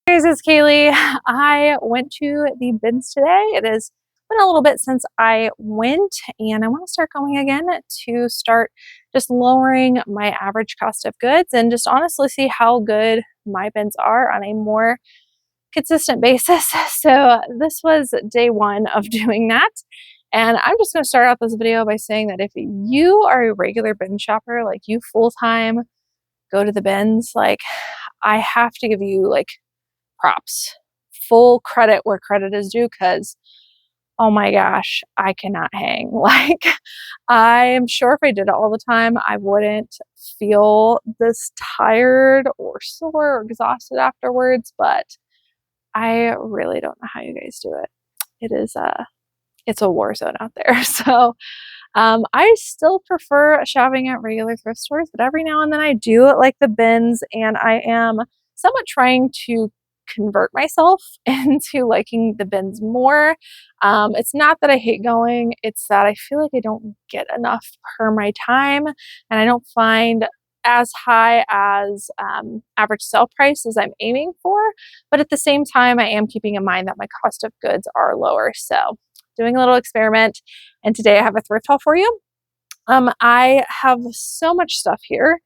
Hey guys, it's Kaylee. I went to the bins today. It has been a little bit since I went, and I want to start going again to start just lowering my average cost of goods and just honestly see how good my bins are on a more consistent basis. So this was day one of doing that. And I'm just going to start out this video by saying that if you are a regular bin shopper, like you full-time go to the bins, like I have to give you like props, full credit where credit is due, because oh my gosh, I cannot hang. Like, I'm sure if I did it all the time, I wouldn't feel this tired or sore or exhausted afterwards, but I really don't know how you guys do it. It's a war zone out there. So I still prefer shopping at regular thrift stores, but every now and then I do like the bins, and I am somewhat trying to convert myself into liking the bins more. It's not that I hate going, it's that I feel like I don't get enough per my time, and I don't find as high as average sale price as I'm aiming for, but at the same time I am keeping in mind that my cost of goods are lower. So doing a little experiment, and today I have a thrift haul for you. I have so much stuff here.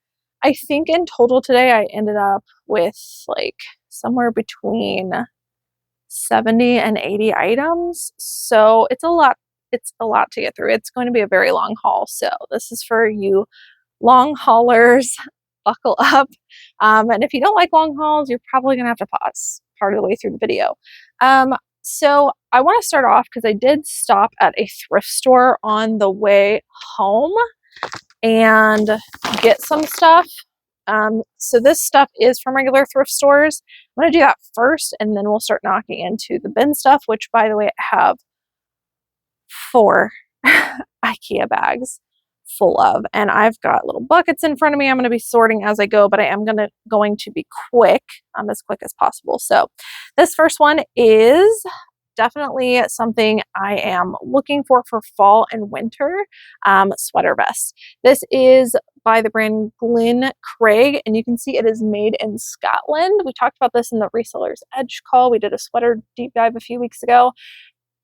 I think in total today I ended up with like somewhere between 70 and 80 items. So it's a lot to get through. It's going to be a very long haul. So this is for you long haulers. Buckle up. And if you don't like long hauls, you're probably gonna have to pause part of the way through the video. So I want to start off because I did stop at a thrift store on the way home and get some stuff. So this stuff is from regular thrift stores. I'm going to do that first, and then we'll start knocking into the bin stuff, which, by the way, I have 4 IKEA bags full of, and I've got little buckets in front of me. I'm going to be sorting as I go, but I am going to be quick, as quick as possible. So this first one is definitely something I am looking for fall and winter, sweater vest. This is by the brand Glen Craig, and you can see it is made in Scotland. We talked about this in the Resellers Edge call. We did a sweater deep dive a few weeks ago.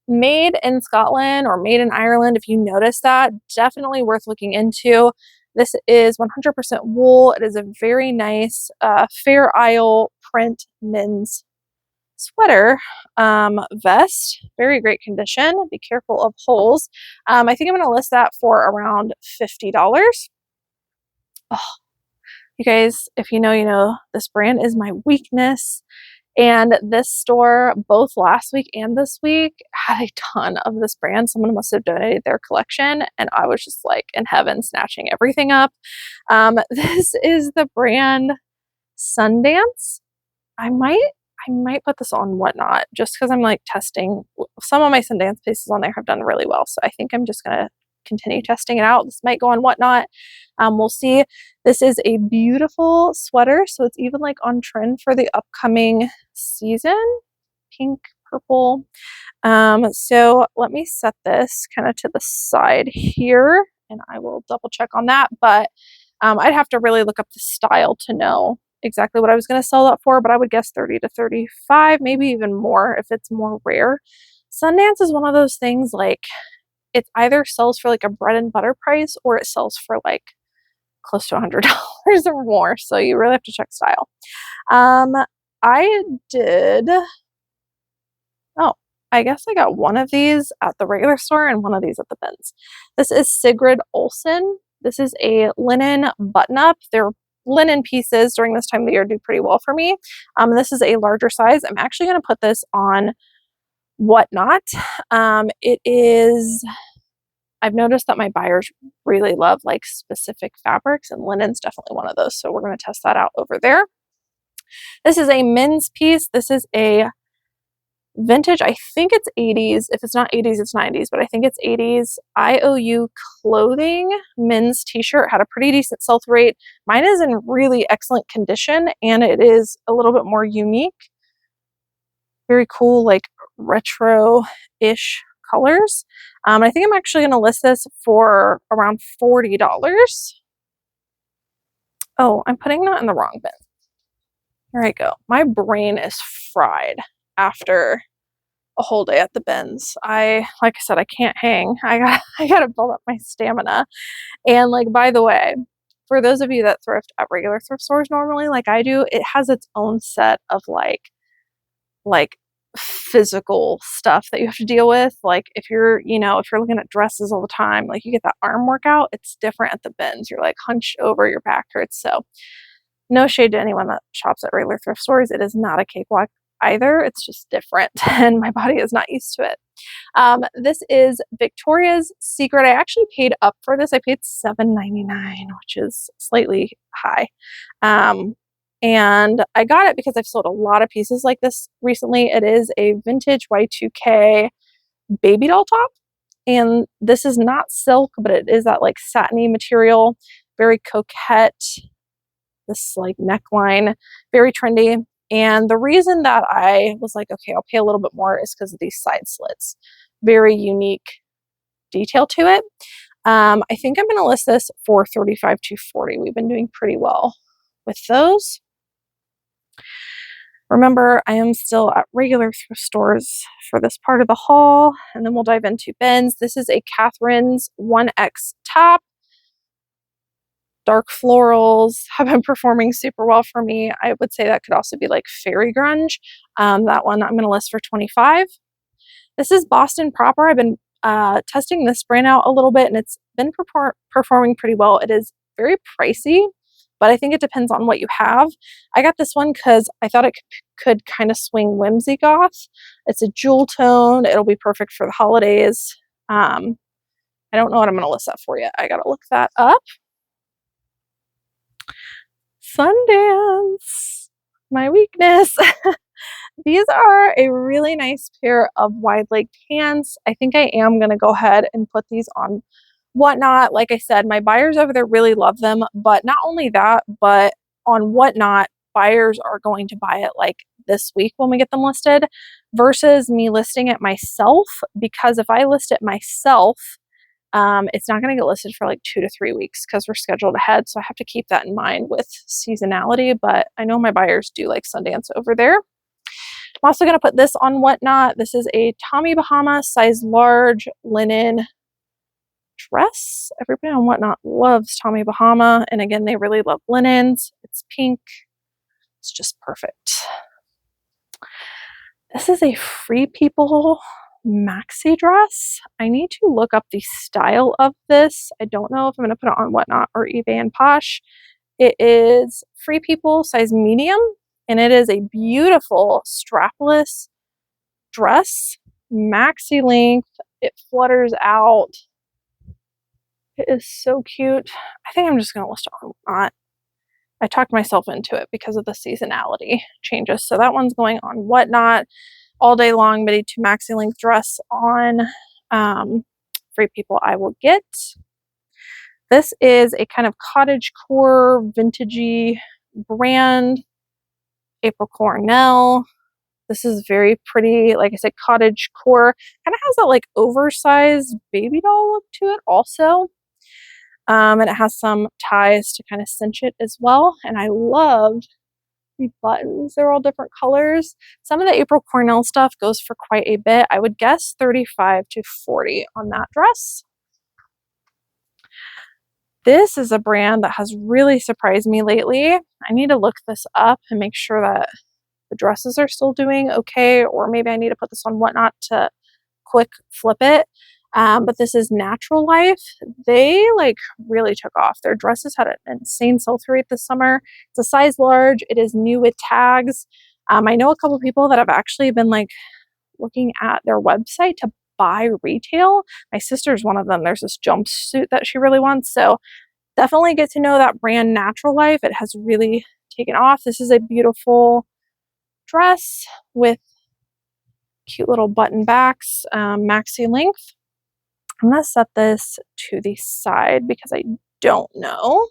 Made in Scotland or made in Ireland, if you notice that, definitely worth looking into. This is 100% wool. It is a very nice Fair Isle print men's sweater vest. Very great condition. Be careful of holes. I think I'm going to list that for around $50. Oh, you guys, if you know, you know, this brand is my weakness. And this store, both last week and this week, had a ton of this brand. Someone must have donated their collection, and I was just like in heaven snatching everything up. This is the brand Sundance. I might put this on Whatnot just because I'm like testing. Some of my Sundance pieces on there have done really well, so I think I'm just going to continue testing it out. This might go on Whatnot. We'll see. This is a beautiful sweater, so it's even like on trend for the upcoming season. Pink, purple. So let me set this kind of to the side here, and I will double check on that, but I'd have to really look up the style to know exactly what I was going to sell that for, but I would guess 30 to 35, maybe even more if it's more rare. Sundance is one of those things, like it either sells for like a bread and butter price or it sells for like close to $100 or more. So you really have to check style. I guess I got one of these at the regular store and one of these at the bins. This is Sigrid Olsen. This is a linen button-up. They're linen pieces during this time of the year do pretty well for me. This is a larger size. I'm actually going to put this on Whatnot. I've noticed that my buyers really love like specific fabrics, and linen's definitely one of those. So we're going to test that out over there. This is a men's piece. This is a vintage, I think it's 80s. If it's not 80s, it's 90s, but I think it's 80s IOU clothing men's t-shirt. Had a pretty decent sell-through rate. Mine is in really excellent condition, and it is a little bit more unique. Very cool, like retro-ish colors. I think I'm actually going to list this for around $40. Oh, I'm putting that in the wrong bin. Here I go. My brain is fried after a whole day at the bins. Like I said, I can't hang. I gotta build up my stamina. And like, by the way, for those of you that thrift at regular thrift stores normally, like I do, it has its own set of like physical stuff that you have to deal with. Like if you're, if you're looking at dresses all the time, like you get that arm workout, it's different at the bins. You're like hunched over, your back hurts. So no shade to anyone that shops at regular thrift stores. It is not a cakewalk either. It's just different and my body is not used to it. This is Victoria's Secret. I actually paid up for this. I paid $7.99, which is slightly high. And I got it because I've sold a lot of pieces like this recently. It is a vintage Y2K baby doll top. And this is not silk, but it is that like satiny material, very coquette, this like neckline, very trendy. And the reason that I was like, okay, I'll pay a little bit more is because of these side slits. Very unique detail to it. I think I'm going to list this for $35 to $40. We've been doing pretty well with those. Remember, I am still at regular thrift stores for this part of the haul, and then we'll dive into bins. This is a Catherine's 1X top. Dark florals have been performing super well for me. I would say that could also be like fairy grunge. That one I'm going to list for $25. This is Boston Proper. I've been testing this brand out a little bit, and it's been performing pretty well. It is very pricey, but I think it depends on what you have. I got this one because I thought it could kind of swing whimsy goth. It's a jewel tone. It'll be perfect for the holidays. I don't know what I'm going to list that for yet. I got to look that up. Sundance, my weakness. These are a really nice pair of wide leg pants. I think I am going to go ahead and put these on Whatnot. Like I said, my buyers over there really love them, but not only that, but on Whatnot, buyers are going to buy it like this week when we get them listed versus me listing it myself, because if I list it myself, it's not going to get listed for like 2 to 3 weeks because we're scheduled ahead. So I have to keep that in mind with seasonality, but I know my buyers do like Sundance over there. I'm also going to put this on Whatnot. This is a Tommy Bahama size large linen dress. Everybody on Whatnot loves Tommy Bahama. And again, they really love linens. It's pink. It's just perfect. This is a Free People maxi dress. I need to look up the style of this. I don't know if I'm going to put it on Whatnot or eBay and Posh. It is Free People size medium, and it is a beautiful strapless dress, maxi length. It flutters out. It is so cute. I think I'm just going to list it on Whatnot. I talked myself into it because of the seasonality changes. So that one's going on Whatnot. All day long, midi to maxi length dress on Free People I will get. This is a kind of cottage core vintagey brand, April Cornell. This is very pretty, like I said, cottage core. Kind of has that like oversized baby doll look to it also. And it has some ties to kind of cinch it as well. And I loved the buttons. They're all different colors. Some of the April Cornell stuff goes for quite a bit. I would guess $35 to $40 on that dress. This is a brand that has really surprised me lately. I need to look this up and make sure that the dresses are still doing okay, or maybe I need to put this on Whatnot to quick flip it. But this is Natural Life. They like really took off. Their dresses had an insane sell-through rate this summer. It's a size large. It is new with tags. I know a couple people that have actually been like looking at their website to buy retail. My sister's one of them. There's this jumpsuit that she really wants. So definitely get to know that brand Natural Life. It has really taken off. This is a beautiful dress with cute little button backs, maxi length. I'm going to set this to the side because I don't know.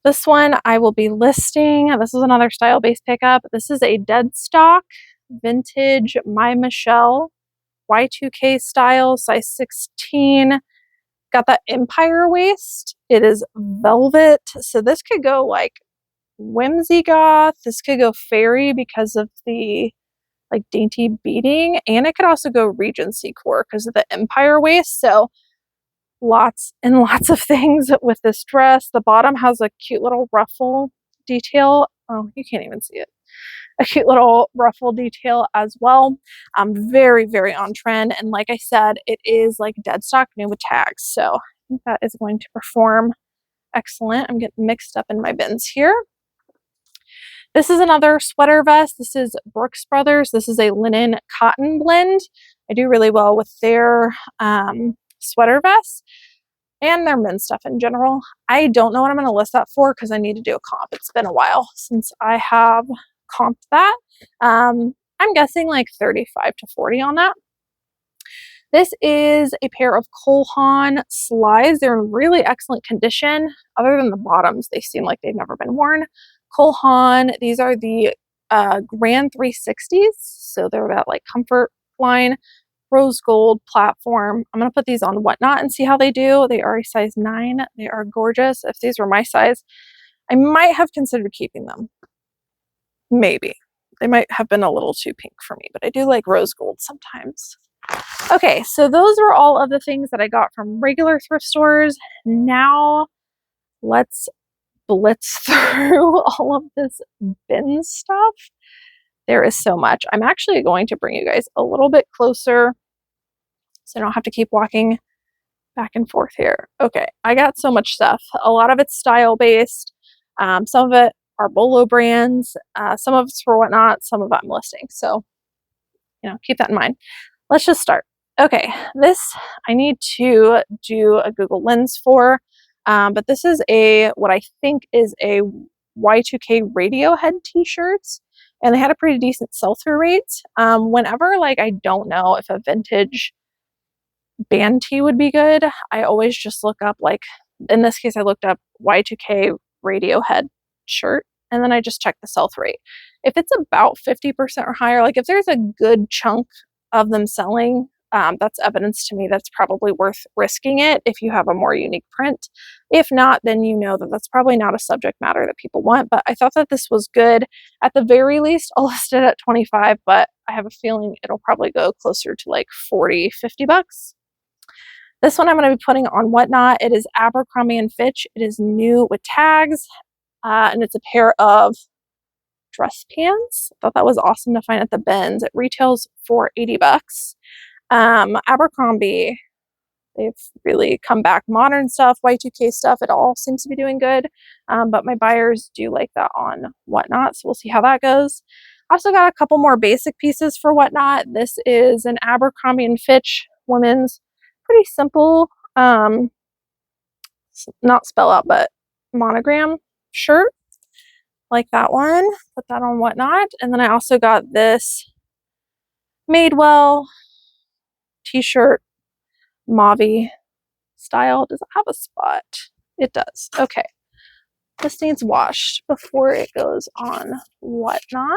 This one I will be listing. This is another style-based pickup. This is a dead stock vintage My Michelle Y2K style, size 16. Got that empire waist. It is velvet. So this could go like whimsy goth. This could go fairy because of the like dainty beading, and it could also go Regency core because of the empire waist. So lots and lots of things with this dress. The bottom has a cute little ruffle detail. Oh, you can't even see it. A cute little ruffle detail as well. Very, very on trend. And like I said, it is like dead stock new with tags. So I think that is going to perform excellent. I'm getting mixed up in my bins here. This is another sweater vest. This is Brooks Brothers. This is a linen cotton blend. I do really well with their sweater vests and their men's stuff in general. I don't know what I'm going to list that for because I need to do a comp. It's been a while since I have comped that. I'm guessing like 35 to 40 on that. This is a pair of Cole Haan slides. They're in really excellent condition. Other than the bottoms, they seem like they've never been worn. Cole Haan, these are the Grand 360s. So they're that like comfort line, rose gold platform. I'm going to put these on Whatnot and see how they do. They are a size 9. They are gorgeous. If these were my size, I might have considered keeping them. Maybe. They might have been a little too pink for me, but I do like rose gold sometimes. Okay, so those are all of the things that I got from regular thrift stores. Now let's blitz through all of this bin stuff. There is so much. I'm actually going to bring you guys a little bit closer so I don't have to keep walking back and forth here. Okay, I got so much stuff. A lot of it's style based. Some of it are Bolo brands. Some of it's for Whatnot. Some of it I'm listing. So, keep that in mind. Let's just start. Okay, this I need to do a Google Lens for, but this is what I think is a Y2K Radiohead t-shirts, and they had a pretty decent sell-through rate. Whenever I don't know if a vintage band tee would be good, I always just look up, in this case I looked up Y2K Radiohead shirt, and then I just check the sell-through rate. If it's about 50% or higher, if there's a good chunk of them selling, that's evidence to me that's probably worth risking it if you have a more unique print. If not, then you know that that's probably not a subject matter that people want. But I thought that this was good. At the very least, I'll list it at 25, but I have a feeling it'll probably go closer to 40, 50 bucks. This one I'm going to be putting on Whatnot. It is Abercrombie & Fitch. It is new with tags, and it's a pair of dress pants. I thought that was awesome to find at the bins. It retails for 80 bucks. Abercrombie, they've really come back. Modern stuff, Y2K stuff, it all seems to be doing good. But my buyers do like that on Whatnot, so we'll see how that goes. I also got a couple more basic pieces for Whatnot. This is an Abercrombie & Fitch women's, pretty simple, not spell out, but monogram shirt. Like that one. Put that on Whatnot. And then I also got this Madewell t-shirt, mauve style. Does it have a spot? It does. Okay. This needs washed before it goes on Whatnot.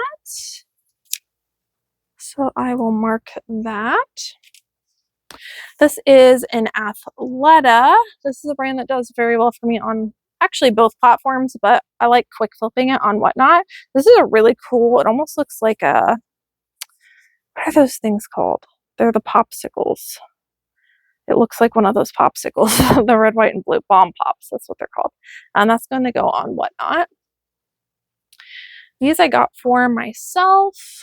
So I will mark that. This is an Athleta. This is a brand that does very well for me on actually both platforms, but I like quick flipping it on Whatnot. This is a really cool, it almost looks like what are those things called? They're the popsicles. It looks like one of those popsicles, the red, white, and blue bomb pops. That's what they're called. And that's going to go on Whatnot. These I got for myself.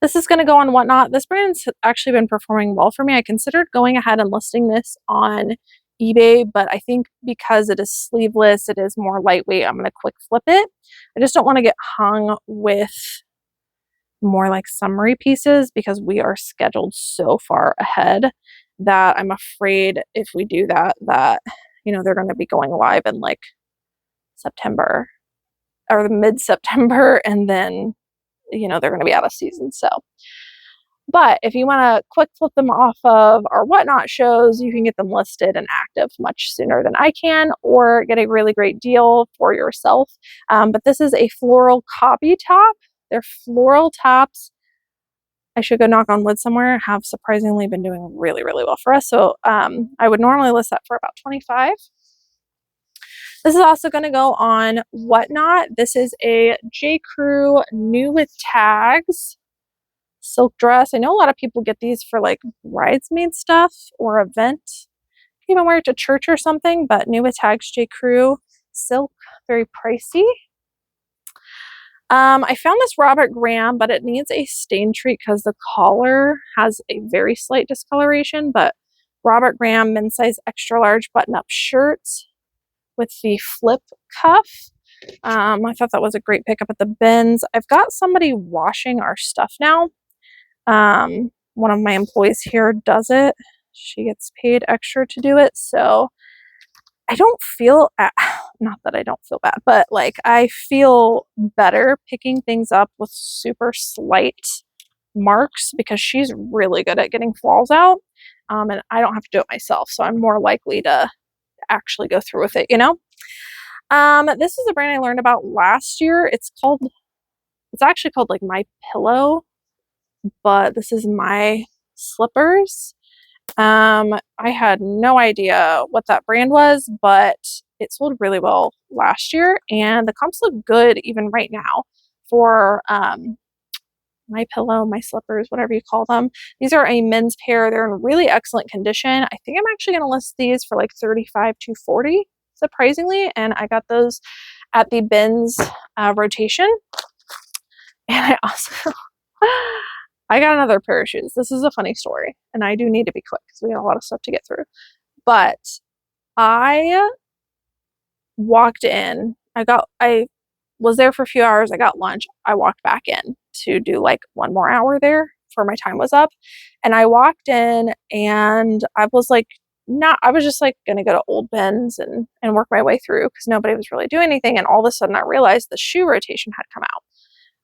This is going to go on Whatnot. This brand's actually been performing well for me. I considered going ahead and listing this on eBay, but I think because it is sleeveless, it is more lightweight, I'm going to quick flip it. I just don't want to get hung with more summery pieces because we are scheduled so far ahead that I'm afraid if we do that they're going to be going live in September or mid-September, and then they're going to be out of season. So, but if you want to quick flip them off of our Whatnot shows, you can get them listed and active much sooner than I can, or get a really great deal for yourself. But this is a floral copy top. They're floral tops. I should go knock on wood somewhere. Have surprisingly been doing really, really well for us. So I would normally list that for about 25. This is also going to go on Whatnot. This is a J. Crew new with tags silk dress. I know a lot of people get these for like bridesmaid stuff or event. You can even wear it to church or something, but new with tags J. Crew silk, very pricey. I found this Robert Graham, but it needs a stain treat because the collar has a very slight discoloration, but Robert Graham men's size extra large button-up shirts with the flip cuff. I thought that was a great pickup at the bins. I've got somebody washing our stuff now. One of my employees here does it. She gets paid extra to do it, so I don't feel, not that I don't feel bad, but like I feel better picking things up with super slight marks because she's really good at getting flaws out, and I don't have to do it myself, so I'm more likely to actually go through with it, you know? This is a brand I learned about last year. It's actually called like My Pillow, but this is My Slippers. I had no idea what that brand was, but it sold really well last year, and the comps look good even right now for My Pillow, My Slippers, whatever you call them. These are a men's pair. They're in really excellent condition. I think I'm actually going to list these for like $35 to $40, surprisingly, and I got those at the bins rotation. And I also I got another pair of shoes. This is a funny story, and I do need to be quick because we got a lot of stuff to get through. But I walked in. I was there for a few hours. I got lunch. I walked back in to do like one more hour there before my time was up. And I walked in and I was like, I was just like going to go to old bins and work my way through because nobody was really doing anything. And all of a sudden I realized the shoe rotation had come out.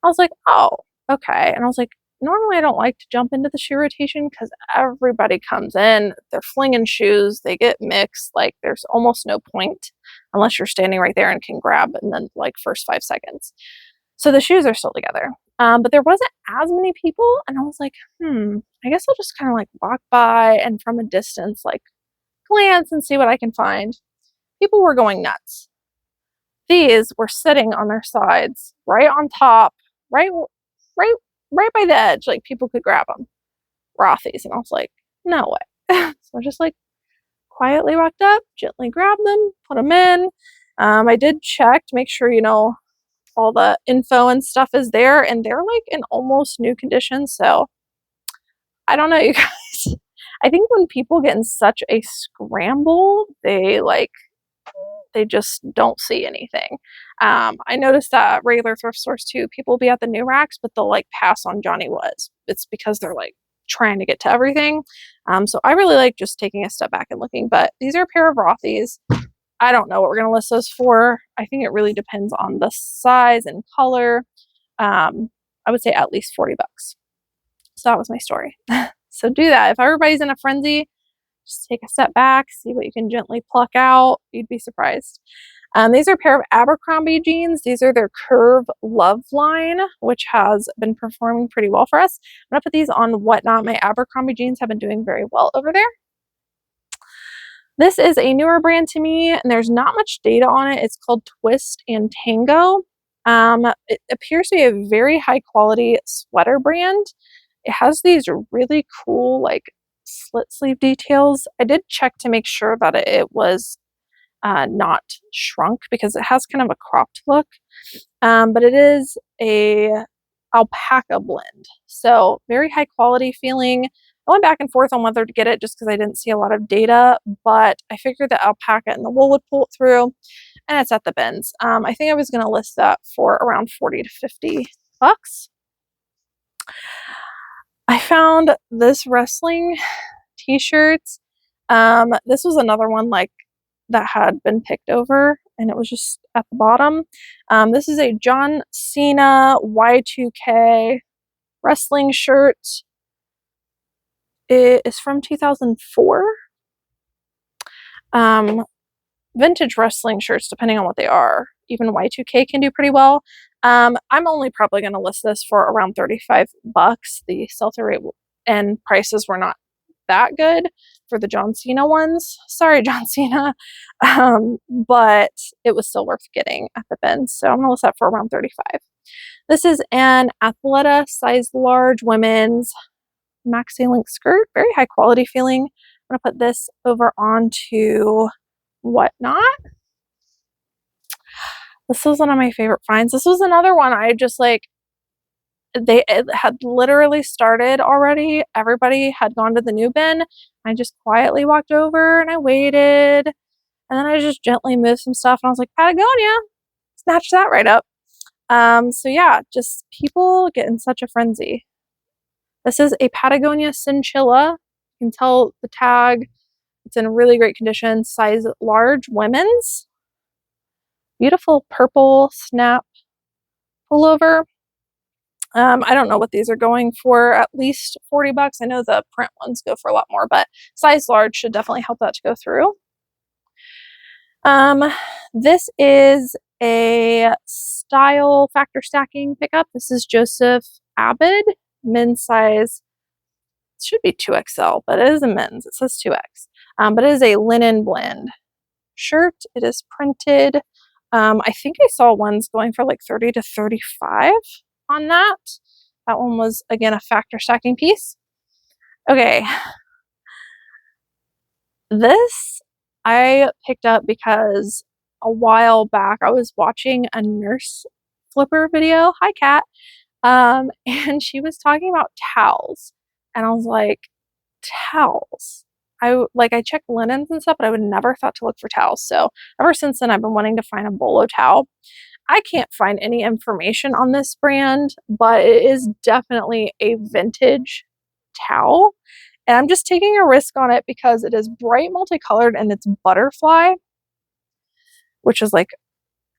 I was like, oh, okay. And I was like, normally I don't like to jump into the shoe rotation because everybody comes in, they're flinging shoes, they get mixed, like there's almost no point unless you're standing right there and can grab in the like first 5 seconds. So the shoes are still together. But there wasn't as many people, and I was like, I guess I'll just kind of like walk by and from a distance like glance and see what I can find. People were going nuts. These were sitting on their sides, right on top, right by the edge, like people could grab them. Rothy's, and I was like, no way. So I just like quietly walked up, gently grabbed them, put them in. I did check to make sure, you know, all the info and stuff is there, and they're like in almost new condition. So I don't know, you guys. I think when people get in such a scramble, they just don't see anything. I noticed that at regular thrift stores too, people will be at the new racks, but they'll like pass on Johnny Was. It's because they're like trying to get to everything. So I really like just taking a step back and looking, but these are a pair of Rothy's. I don't know what we're going to list those for. I think it really depends on the size and color. I would say at least $40. So that was my story. So do that. If everybody's in a frenzy, just take a step back, see what you can gently pluck out. You'd be surprised. These are a pair of Abercrombie jeans. These are their Curve Love line, which has been performing pretty well for us. I'm going to put these on Whatnot. My Abercrombie jeans have been doing very well over there. This is a newer brand to me, and there's not much data on it. It's called Twist and Tango. It appears to be a very high quality sweater brand. It has these really cool like slit sleeve details. I did check to make sure that it was not shrunk because it has kind of a cropped look, but it is a alpaca blend, so very high quality feeling. I went back and forth on whether to get it just because I didn't see a lot of data, but I figured the alpaca and the wool would pull it through, and it's at the bins. I think I was going to list that for around $40 to $50. I found this Reselling t-shirts. This was another one like that had been picked over, and it was just at the bottom. This is a John Cena Y2K wrestling shirt. It is from 2004. Vintage wrestling shirts, depending on what they are, even Y2K can do pretty well. I'm only probably going to list this for around $35. The sell-through rate and prices were not that good for the John Cena ones. Sorry, John Cena. But it was still worth getting at the bin. So I'm going to list that for around 35. This is an Athleta size large women's maxi length skirt. Very high quality feeling. I'm going to put this over onto Whatnot. This was one of my favorite finds. This was another one I just like, it had literally started already. Everybody had gone to the new bin. I just quietly walked over and I waited. And then I just gently moved some stuff and I was like, Patagonia, snatch that right up. So yeah, just people get in such a frenzy. This is a Patagonia Cinchilla. You can tell the tag. It's in really great condition. Size large women's. Beautiful purple snap pullover. I don't know what these are going for, at least 40 bucks. I know the print ones go for a lot more, but size large should definitely help that to go through. This is a style factor stacking pickup. This is Joseph Abed, men's size. It should be 2XL, but it is a men's. It says 2X. But it is a linen blend shirt. It is printed. I think I saw ones going for like 30 to 35 on that. That one was, again, a factor stacking piece. Okay. This I picked up because a while back I was watching a nurse flipper video. Hi, Kat. And she was talking about towels. And I was like, towels. I check linens and stuff, but I would never thought to look for towels. So ever since then, I've been wanting to find a bolo towel. I can't find any information on this brand, but it is definitely a vintage towel. And I'm just taking a risk on it because it is bright multicolored and it's butterfly, which is like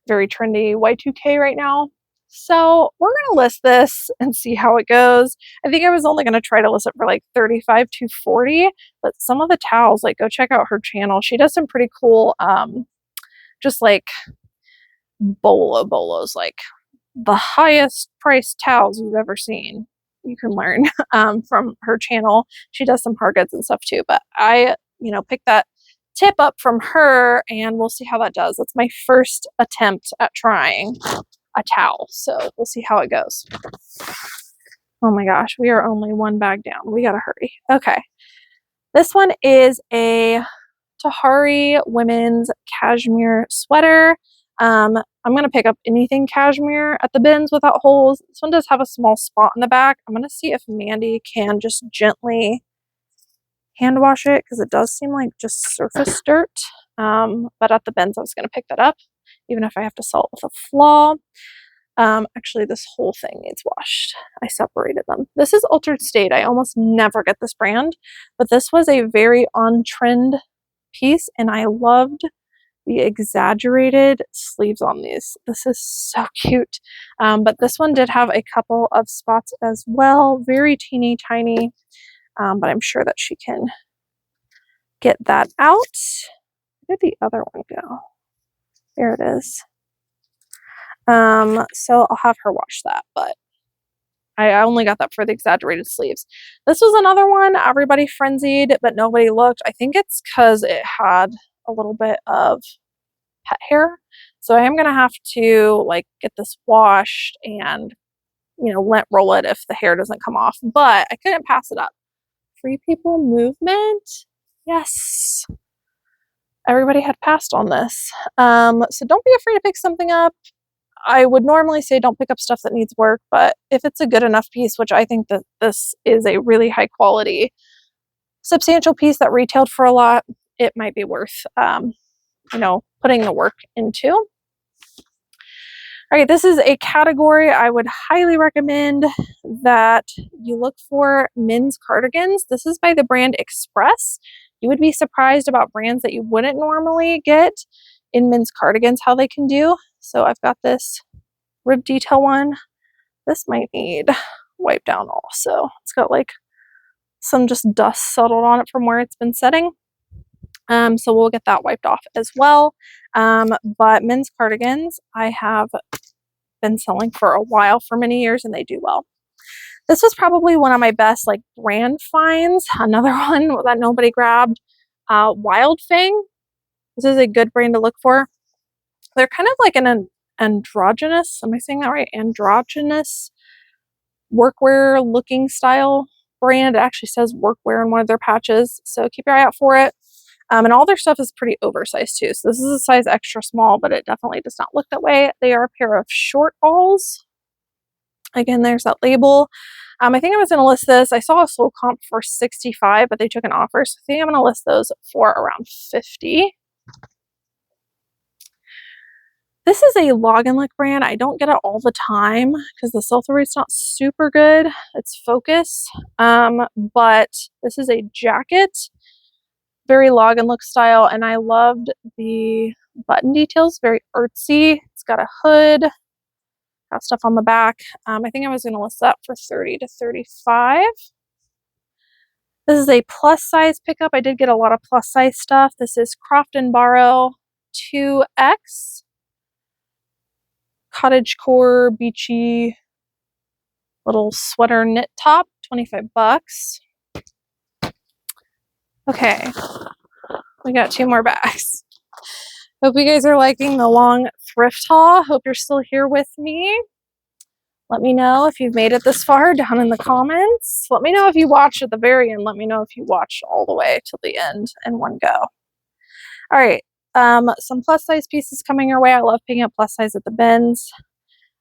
very trendy Y2K right now. So we're going to list this and see how it goes. I think I was only going to try to list it for like 35 to 40, but some of the towels, like go check out her channel. She does some pretty cool, just like bolos, like the highest priced towels you've ever seen. You can learn from her channel. She does some hard goods and stuff too, but I, picked that tip up from her and we'll see how that does. That's my first attempt at trying a towel, so we'll see how it goes. Oh my gosh, we are only one bag down. We gotta hurry. Okay, this one is a Tahari women's cashmere sweater. I'm gonna pick up anything cashmere at the bins without holes. This one does have a small spot in the back. I'm gonna see if Mandy can just gently hand wash it because it does seem like just surface dirt. But at the bins I was gonna pick that up, even if I have to salt with a flaw. Actually this whole thing needs washed. I separated them. This is Altered State. I almost never get this brand, but this was a very on-trend piece and I loved the exaggerated sleeves on these. This is so cute. But this one did have a couple of spots as well. Very teeny tiny, but I'm sure that she can get that out. Where did the other one go? There it is. So I'll have her wash that, but I only got that for the exaggerated sleeves. This was another one. Everybody frenzied, but nobody looked. I think it's because it had a little bit of pet hair. So I am going to have to get this washed and, lint roll it if the hair doesn't come off, but I couldn't pass it up. Free People Movement. Yes. Everybody had passed on this. So don't be afraid to pick something up. I would normally say don't pick up stuff that needs work, but if it's a good enough piece, which I think that this is a really high quality, substantial piece that retailed for a lot, it might be worth, putting the work into. All right, this is a category I would highly recommend that you look for: men's cardigans. This is by the brand Express. You would be surprised about brands that you wouldn't normally get in men's cardigans, how they can do. So I've got this rib detail one. This might need wipe down also. It's got some just dust settled on it from where it's been setting. So we'll get that wiped off as well. But men's cardigans I have been selling for a while, for many years, and they do well. This was probably one of my best like brand finds. Another one that nobody grabbed. Wild Fang. This is a good brand to look for. They're kind of like an androgynous, am I saying that right? Androgynous workwear looking style brand. It actually says workwear in one of their patches, so keep your eye out for it. And all their stuff is pretty oversized too. So this is a size extra small, but it definitely does not look that way. They are a pair of short alls. Again, there's that label. I think I was going to list this. I saw a sold comp for 65, but they took an offer. So I think I'm going to list those for around 50. This is a Log and Lick brand. I don't get it all the time because the sell-through rate's not super good. It's Focus. But this is a jacket, very Log and Look style, and I loved the button details, very artsy. It's got a hood, got stuff on the back. I think I was going to list that for 30 to 35. This is a plus size pickup. I did get a lot of plus size stuff. This is Croft and Barrow 2X. Cottage core, beachy, little sweater knit top, 25 bucks. Okay, we got 2 more bags. Hope you guys are liking the long thrift haul. Hope you're still here with me. Let me know if you've made it this far down in the comments. Let me know if you watched at the very end. Let me know if you watched all the way till the end in one go. All right, some plus size pieces coming your way. I love picking up plus size at the bins.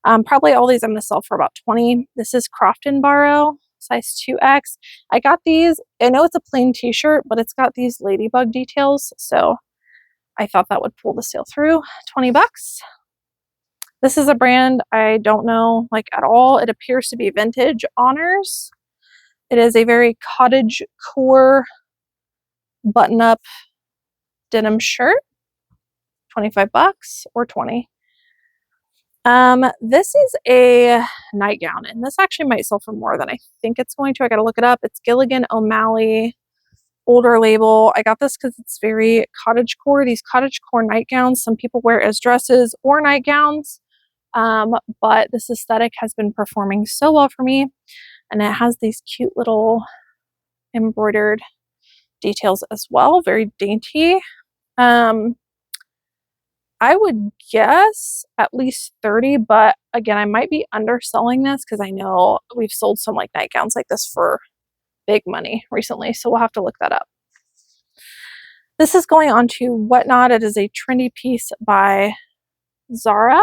Probably all these I'm going to sell for about 20. This is Croft and Barrow, size 2X. I got these. I know it's a plain t-shirt, but it's got these ladybug details, so I thought that would pull the sale through. 20 bucks. This is a brand I don't know like at all. It appears to be Vintage Honors. It is a very cottage core button-up denim shirt. 25 bucks or 20. This is a nightgown, and this actually might sell for more than I think it's going to. I gotta look it up. It's Gilligan O'Malley, older label. I got this because it's very cottage core. These cottage core nightgowns, some people wear as dresses or nightgowns, but this aesthetic has been performing so well for me, and it has these cute little embroidered details as well. Very dainty. I would guess at least 30, but again, I might be underselling this because I know we've sold some like nightgowns like this for big money recently, so we'll have to look that up. This is going on to Whatnot. It is a trendy piece by Zara.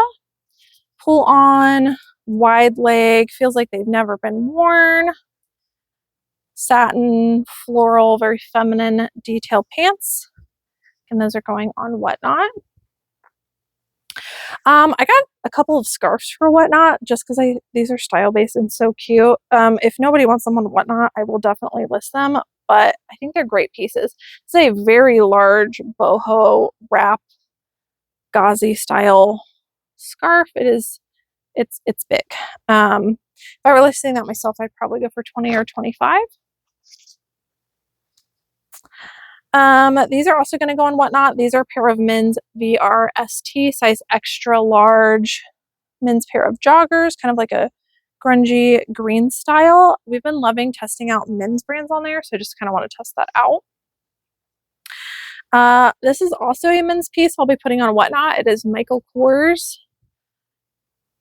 Pull on, wide leg, feels like they've never been worn. Satin, floral, very feminine detail pants, and those are going on Whatnot. I got a couple of scarves for Whatnot just because these are style based and so cute. If nobody wants them on Whatnot, I will definitely list them, but I think they're great pieces. It's a very large boho wrap gauzy style scarf. It's big. If I were listing that myself, I'd probably go for 20 or 25. These are also going to go on Whatnot. These are a pair of men's VRST size extra large men's pair of joggers, kind of like a grungy green style. We've been loving testing out men's brands on there, so I just kind of want to test that out. This is also a men's piece I'll be putting on Whatnot. It is Michael Kors.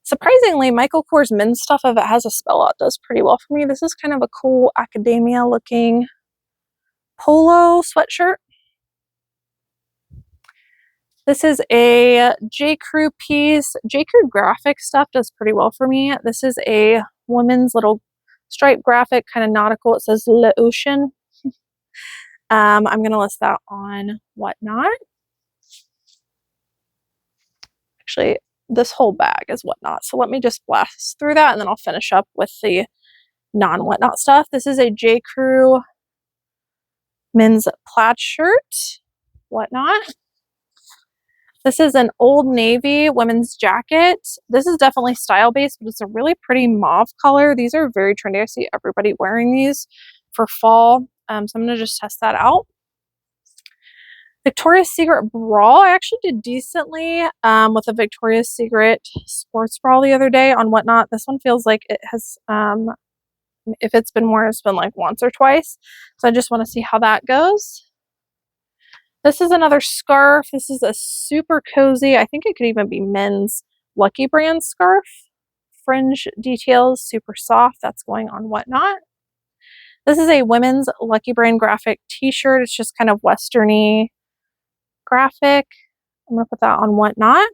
Surprisingly, Michael Kors men's stuff, if it has a spell out, does pretty well for me. This is kind of a cool academia looking polo sweatshirt. This is a J. Crew piece. J. Crew graphic stuff does pretty well for me. This is a woman's little stripe graphic, kind of nautical. It says Le Ocean. I'm going to list that on Whatnot. Actually, this whole bag is Whatnot. So let me just blast through that, and then I'll finish up with the non-Whatnot stuff. This is a J. Crew men's plaid shirt, Whatnot. This is an Old Navy women's jacket. This is definitely style based, but it's a really pretty mauve color. These are very trendy. I see everybody wearing these for fall. So I'm going to just test that out. Victoria's Secret bra. I actually did decently with a Victoria's Secret sports bra the other day on Whatnot. This one feels like it has If it's been more, it's been like once or twice. So I just want to see how that goes. This is another scarf. This is a super cozy, I think it could even be men's Lucky Brand scarf. Fringe details, super soft. That's going on Whatnot. This is a women's Lucky Brand graphic t-shirt. It's just kind of westerny graphic. I'm going to put that on Whatnot.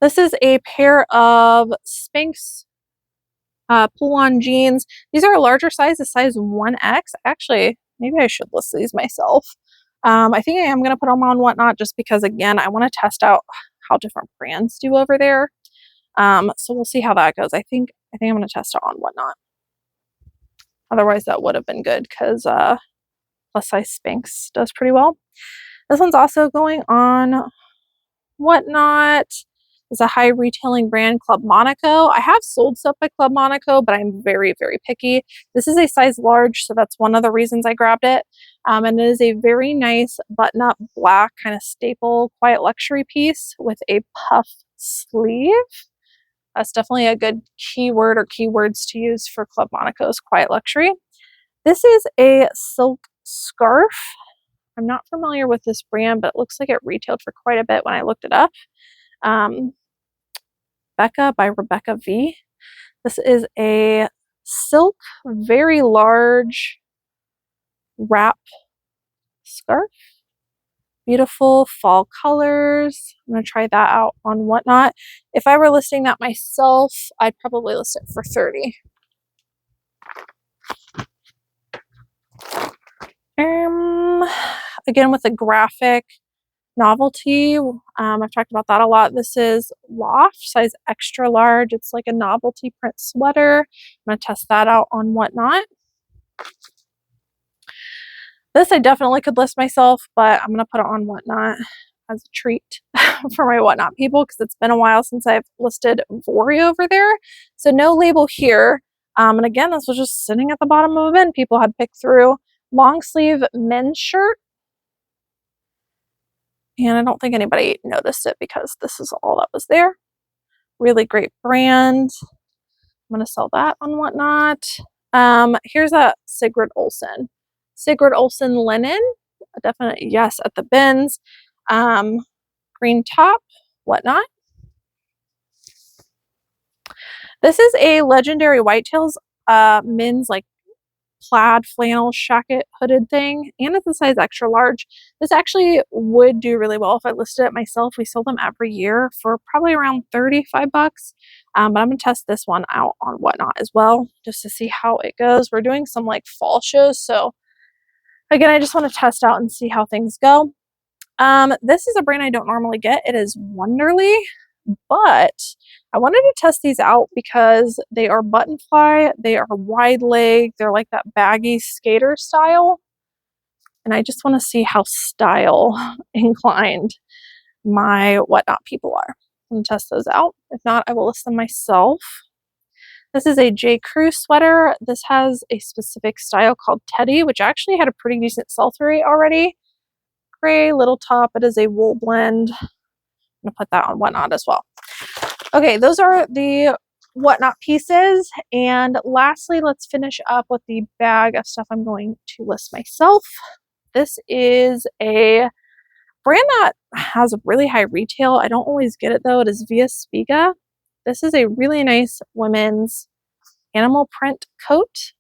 This is a pair of Spanx pull-on jeans. These are a larger size, a size 1X. Actually, maybe I should list these myself. I think I am going to put them on Whatnot just because, again, I want to test out how different brands do over there. So we'll see how that goes. I think I'm going to test it on Whatnot. Otherwise, that would have been good because plus size Spanx does pretty well. This one's also going on Whatnot. It's a high retailing brand, Club Monaco. I have sold stuff by Club Monaco, but I'm very, very picky. This is a size large, so that's one of the reasons I grabbed it. And it is a very nice button-up black kind of staple quiet luxury piece with a puff sleeve. That's definitely a good keyword or keywords to use for Club Monaco's quiet luxury. This is a silk scarf. I'm not familiar with this brand, but it looks like it retailed for quite a bit when I looked it up. Becca by Rebecca V. This is a silk, very large wrap scarf. Beautiful fall colors. I'm going to try that out on Whatnot. If I were listing that myself, I'd probably list it for $30. Again, with a graphic novelty. I've talked about that a lot. This is Loft, size extra large. It's like a novelty print sweater. I'm going to test that out on Whatnot. This I definitely could list myself, but I'm going to put it on Whatnot as a treat for my Whatnot people because it's been a while since I've listed Vori over there. So no label here. And again, this was just sitting at the bottom of a bin. People had picked through. Long sleeve men's shirt. And I don't think anybody noticed it because this is all that was there. Really great brand. I'm going to sell that on Whatnot. Here's a Sigrid Olsen. Sigrid Olsen linen. A definite yes at the bins. Green top. Whatnot. This is a Legendary Whitetails men's like plaid flannel jacket hooded thing, and it's a size extra large. This actually would do really well if I listed it myself. We sell them every year for probably around $35. But I'm going to test this one out on Whatnot as well just to see how it goes. We're doing some like fall shows, so again, I just want to test out and see how things go. This is a brand I don't normally get. It is Wonderly, but I wanted to test these out because they are button fly, they are wide leg, they're like that baggy skater style, and I just want to see how style inclined my Whatnot people are. I'm going to test those out. If not, I will list them myself. This is a J. Crew sweater. This has a specific style called Teddy, which actually had a pretty decent sell-through rate already. Gray, little top. It is a wool blend. I'm going to put that on Whatnot as well. Okay, those are the Whatnot pieces. And lastly, let's finish up with the bag of stuff I'm going to list myself. This is a brand that has a really high retail. I don't always get it though. It is Via Spiga. This is a really nice women's animal print coat.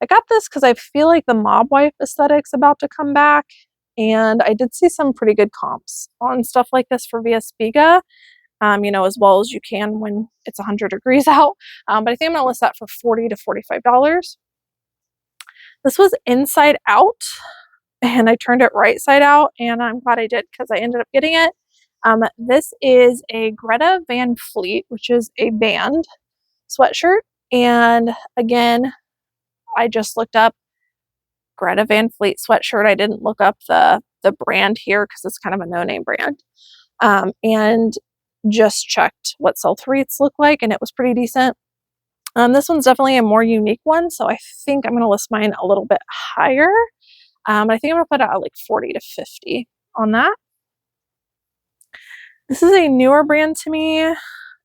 I got this because I feel like the mob wife aesthetic's about to come back. And I did see some pretty good comps on stuff like this for Via Spiga. You know, as well as you can when it's 100 degrees out. But I think I'm going to list that for $40 to $45. This was inside out, and I turned it right side out, and I'm glad I did because I ended up getting it. This is a Greta Van Fleet, which is a band sweatshirt. And again, I just looked up Greta Van Fleet sweatshirt. I didn't look up the brand here because it's kind of a no-name brand. And just checked what sell-through rates look like, and it was pretty decent. This one's definitely a more unique one, so I think I'm going to list mine a little bit higher. I think I'm going to put it at like 40 to 50 on that. This is a newer brand to me.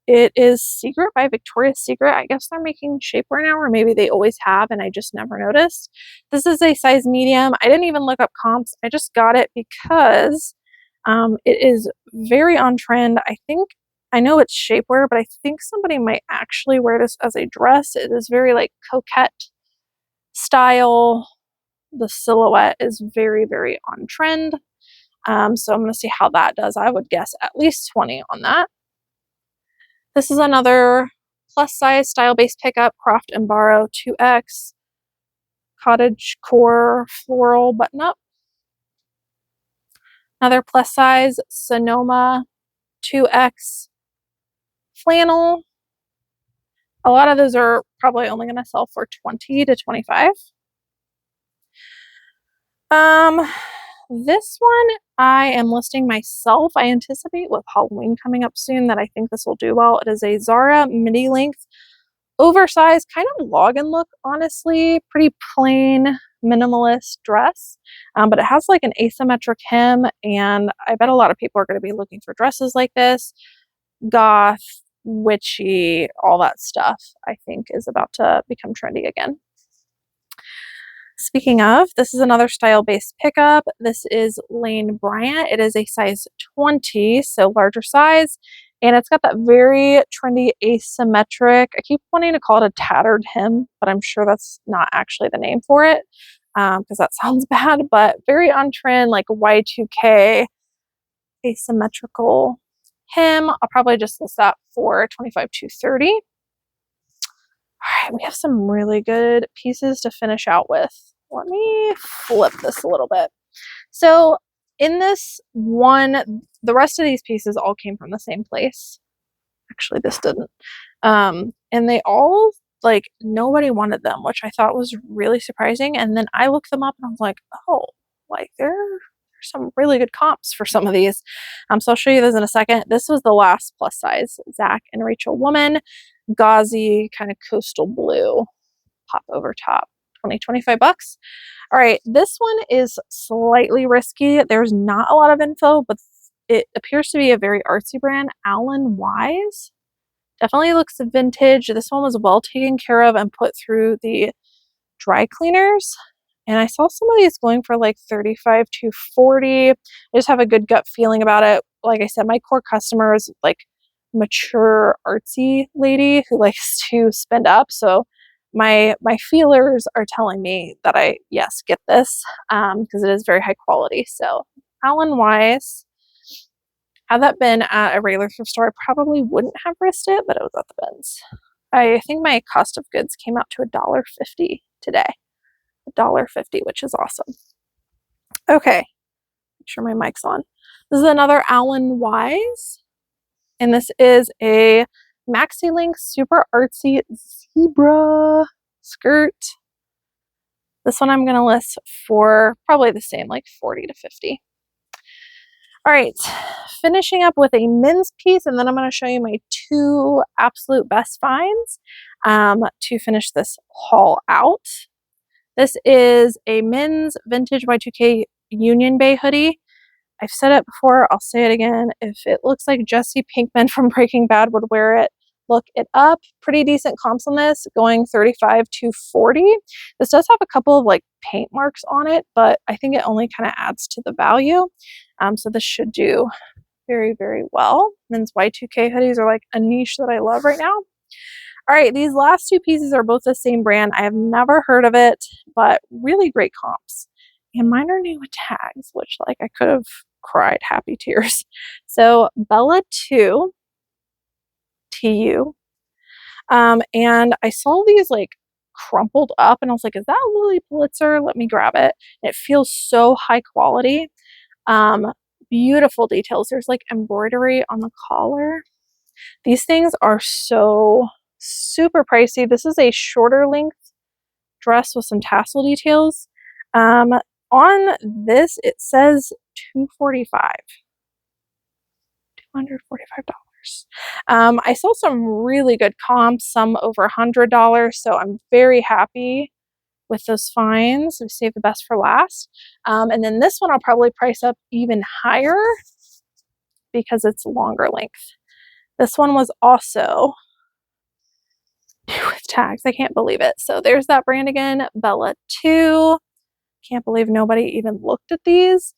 It is Secret by Victoria's Secret. I guess they're making shapewear now, or maybe they always have and I just never noticed. This is a size medium. I didn't even look up comps. I just got it because it is very on trend. I know it's shapewear, but I think somebody might actually wear this as a dress. It is very like coquette style. The silhouette is very, very on trend. So I'm going to see how that does. I would guess at least 20 on that. This is another plus size style base pickup, Croft and Borrow 2X, cottage core floral button up. Another plus size Sonoma 2X flannel. A lot of those are probably only going to sell for 20 to 25. This one I am listing myself. I anticipate with Halloween coming up soon that I think this will do well. It is a Zara midi length, oversized, kind of login look, honestly. Pretty plain, minimalist dress. But it has like an asymmetric hem, and I bet a lot of people are going to be looking for dresses like this. Goth, witchy, all that stuff, I think is about to become trendy again. Speaking of, this is another style-based pickup. This is Lane Bryant. It is a size 20, so larger size, and it's got that very trendy asymmetric, I keep wanting to call it a tattered hem, but I'm sure that's not actually the name for it, because that sounds bad, but very on trend, like Y2K asymmetrical hem. I'll probably just list that for 25 to 30. All right, we have some really good pieces to finish out with. Let me flip this a little bit. So in this one, the rest of these pieces all came from the same place. Actually, this didn't. And they all, like, nobody wanted them, which I thought was really surprising. And then I looked them up and I was like, oh, like there's some really good comps for some of these. So I'll show you those in a second. This was the last plus size, Zach and Rachel Woman, gauzy kind of coastal blue, pop over top, 25 bucks. All right, this one is slightly risky. There's not a lot of info, but it appears to be a very artsy brand, Alan Wise. Definitely looks vintage. This one was well taken care of and put through the dry cleaners. And I saw some of these going for like 35 to 40. I just have a good gut feeling about it. Like I said, my core customer is like mature artsy lady who likes to spend up. So my feelers are telling me that yes, get this, because it is very high quality. So Alan Wise. Had that been at a regular thrift store, I probably wouldn't have risked it, but it was at the bins. I think my cost of goods came out to $1.50 today. $1.50, which is awesome. Okay, make sure my mic's on. This is another Alan Wise, and this is a maxi length, super artsy zebra skirt. This one I'm going to list for probably the same, like 40 to 50. All right, finishing up with a men's piece, and then I'm going to show you my two absolute best finds to finish this haul out. This is a men's vintage Y2K Union Bay hoodie. I've said it before, I'll say it again. If it looks like Jesse Pinkman from Breaking Bad would wear it, look it up. Pretty decent comps on this, going 35 to 40. This does have a couple of like paint marks on it, but I think it only kind of adds to the value. So this should do very, very well. Men's Y2K hoodies are like a niche that I love right now. All right, these last two pieces are both the same brand. I have never heard of it, but really great comps. And mine are new with tags, which like I could have cried happy tears. So Bella 2, TU. And I saw these like crumpled up and I was like, is that Lily Pulitzer? Let me grab it. And it feels so high quality. Beautiful details. There's like embroidery on the collar. These things are so super pricey. This is a shorter length dress with some tassel details. On this, it says $245. I saw some really good comps, some over $100. So I'm very happy with those finds. We saved the best for last. And then this one I'll probably price up even higher because it's longer length. This one was also with tags. I can't believe it. So there's that brand again, Bella 2. Can't believe nobody even looked at these.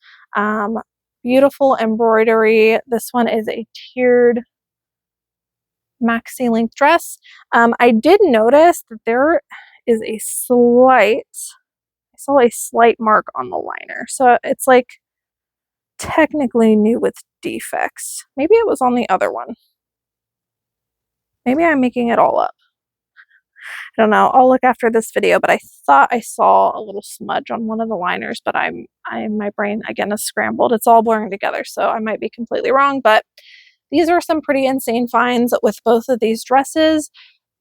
Beautiful embroidery. This one is a tiered maxi length dress. I did notice that there is a slight, I saw a slight mark on the liner. So it's like technically new with defects. Maybe it was on the other one. Maybe I'm making it all up. I don't know. I'll look after this video, but I thought I saw a little smudge on one of the liners, but my brain again is scrambled. It's all blurring together, so I might be completely wrong, but these are some pretty insane finds with both of these dresses.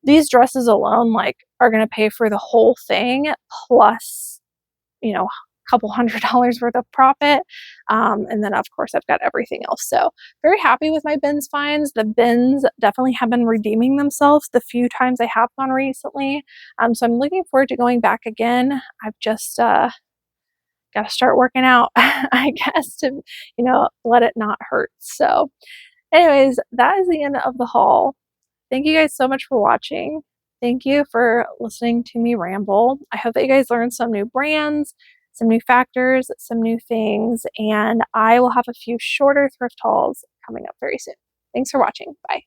These dresses alone like are going to pay for the whole thing plus, you know, a couple $100 worth of profit. And then of course I've got everything else. So very happy with my bins finds. The bins definitely have been redeeming themselves the few times I have gone recently. So I'm looking forward to going back again. I've just got to start working out, I guess, to, you know, let it not hurt. So anyways, that is the end of the haul. Thank you guys so much for watching. Thank you for listening to me ramble. I hope that you guys learned some new brands, some new factors, some new things, and I will have a few shorter thrift hauls coming up very soon. Thanks for watching. Bye.